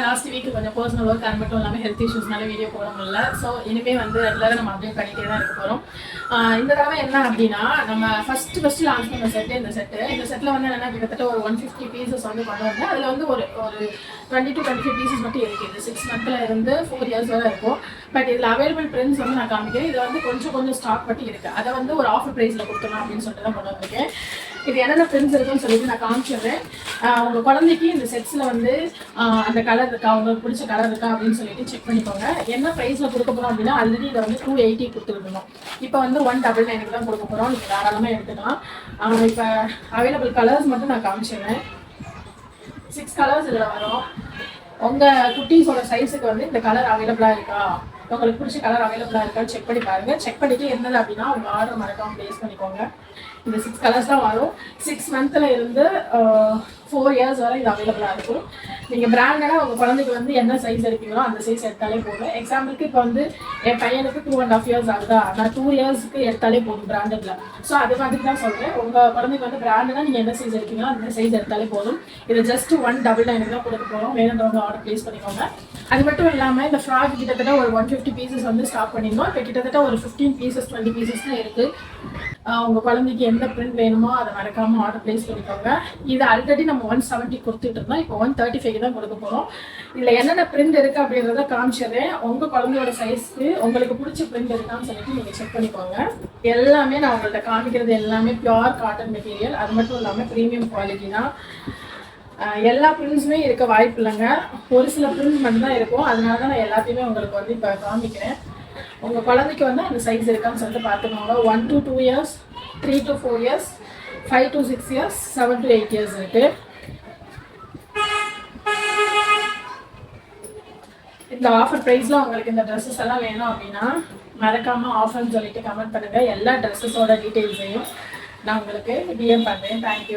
Last week கொஞ்சம் personal work அது மட்டும் இல்லாமல் ஹெல்த் இஷ்யூஸ்னால வீடியோ போட முடியல. ஸோ இனிமேல் வந்து ரெகுலராக நம்ம அப்டேட் பண்ணிகிட்டே தான் இருக்க போகிறோம். இந்த தடவை என்ன அப்படின்னா, நம்ம ஃபஸ்ட்டு லான்ச் பண்ண செட்டு இந்த செட்டில் வந்து என்னென்னா கிட்டத்தட்ட ஒரு 150 பீசஸ் வந்து கொண்டு வந்தேன். அதில் வந்து ஒரு 20 to 25 பீசஸ் மட்டும் இருக்குது. இது 6 மந்த்தில் இருந்து 4 இயர்ஸ் வரை இருக்கும். பட் இதில் அவைலபிள் பிரிண்ட்ஸ் வந்து நான் காமிக்கிறேன். இது வந்து கொஞ்சம் ஸ்டாக் மட்டும் இருக்குது. அதை வந்து ஒரு ஆஃபர் ப்ரைஸில் கொடுத்துடலாம் அப்படின்னு சொல்லிட்டு தான் கொண்டு வந்திருக்கேன். இது என்னென்ன பிரிண்ட்ஸ் இருக்குன்னு சொல்லிட்டு நான் காமிச்சிடுறேன். உங்கள் குழந்தைக்கு இந்த செட்ஸில் வந்து அந்த கலர் இருக்கா, உங்களுக்கு பிடிச்ச கலர் இருக்கா அப்படின்னு சொல்லிட்டு செக் பண்ணிக்கோங்க. என்ன ப்ரைஸில் கொடுக்க போகிறோம் அப்படின்னா, ஆல்ரெடி இதை வந்து 280 கொடுத்துருக்கணும். இப்போ வந்து 199 தான் கொடுக்க போகிறோம். நீங்கள் தாராளமாக எடுத்துக்கலாம். இப்போ அவைலபிள் கலர்ஸ் மட்டும் நான் காமிச்சிடுறேன். 6 கலர்ஸ் இதில் வரும். உங்கள் குட்டீஸோட சைஸுக்கு வந்து இந்த கலர் அவைலபிளாக இருக்கா, உங்களுக்கு பிடிச்ச கலர் அவைலபிளாக இருக்கான்னு செக் பண்ணி பாருங்கள். செக் பண்ணிவிட்டு இருந்தது அப்படின்னா உங்கள் ஆர்டர் மறக்காமல் ப்ளேஸ் பண்ணிக்கோங்க. இந்த 6 கலர்ஸ் தான் வரும். 6 மந்த்தில் இருந்து 4 இயர்ஸ் வரை இது அவைலபிளாக இருக்கும். நீங்கள் பிராண்டடாக உங்கள் குழந்தைக்கு வந்து என்ன சைஸ் எடுப்பீங்களோ அந்த சைஸ் எடுத்தாலே போதும். எக்ஸாம்பிளுக்கு இப்போ வந்து என் பையனுக்கு 2.5 இயர்ஸ் ஆகுதா, நான் 2 இயர்ஸ்க்கு எடுத்தாலே போதும் பிராண்டடில். ஸோ அது மாதிரி தான் சொல்கிறேன். உங்கள் குழந்தைக்கு வந்து பிராண்டடாக நீங்கள் என்ன சைஸ் எடுப்பீங்களோ அந்த சைஸ் எடுத்தாலே போதும். இது ஜஸ்ட் 199 தான் கொடுக்க போகிறோம். வேணுன்றவங்க ஆர்டர் ப்ளேஸ் பண்ணிக்கோங்க. அது மட்டும் இல்லாமல் இந்த ஃப்ராக் கிட்டத்தட்ட ஒரு 150 பீசஸ் வந்து ஸ்டாக் பண்ணியிருந்தோம். இப்போ கிட்டத்தட்ட ஒரு 15 பீசஸ் 20 பீசஸ் தான் இருக்குது. உங்கள் குழந்தைக்கு எந்த பிரிண்ட் வேணுமோ அதை மறக்காமல் ஆர்டர் ப்ளேஸ் பண்ணிக்கோங்க. இது ஆல்ரெடி நம்ம 170 கொடுத்துட்டு இருந்தோம். இப்போ 135 தான் கொடுக்க போகிறோம். இதில் என்னென்ன பிரிண்ட் இருக்குது அப்படின்றத காமிச்சிடுறேன். உங்கள் குழந்தையோட சைஸ்க்கு உங்களுக்கு பிடிச்ச பிரிண்ட் இருக்கான்னு சொல்லிட்டு நீங்கள் செக் பண்ணிக்கோங்க. எல்லாமே நான் உங்கள்கிட்ட காமிக்கிறது எல்லாமே பியூர் காட்டன் மெட்டீரியல். அது மட்டும் இல்லாமல் ப்ரீமியம் குவாலிட்டி தான். எல்லா பிரிண்ட்ஸுமே இருக்க வாய்ப்பு இல்லைங்க. ஒரு சில பிரிண்ட் மட்டும் தான் இருக்கும். அதனால தான் நான் எல்லாத்தையுமே உங்களுக்கு வந்து இப்போ காமிக்கிறேன். உங்கள் குழந்தைக்கு வந்து அந்த சைஸ் இருக்கான்னு சொல்லிட்டு பார்த்துக்கோங்க. 1 to 2 years, 3 to 4 years, 5 to 6 years, 7 to 8 years இருக்குது. இந்த ஆஃபர் ப்ரைஸில் உங்களுக்கு இந்த ட்ரெஸ்ஸஸ் எல்லாம் வேணும் அப்படின்னா மறக்காமல் ஆஃபர்னு சொல்லிட்டு கமெண்ட் பண்ணுங்கள். எல்லா ட்ரெஸ்ஸஸோட டீட்டெயில்ஸையும் நான் உங்களுக்கு டிஎம் பண்ணுறேன். தேங்க்யூ.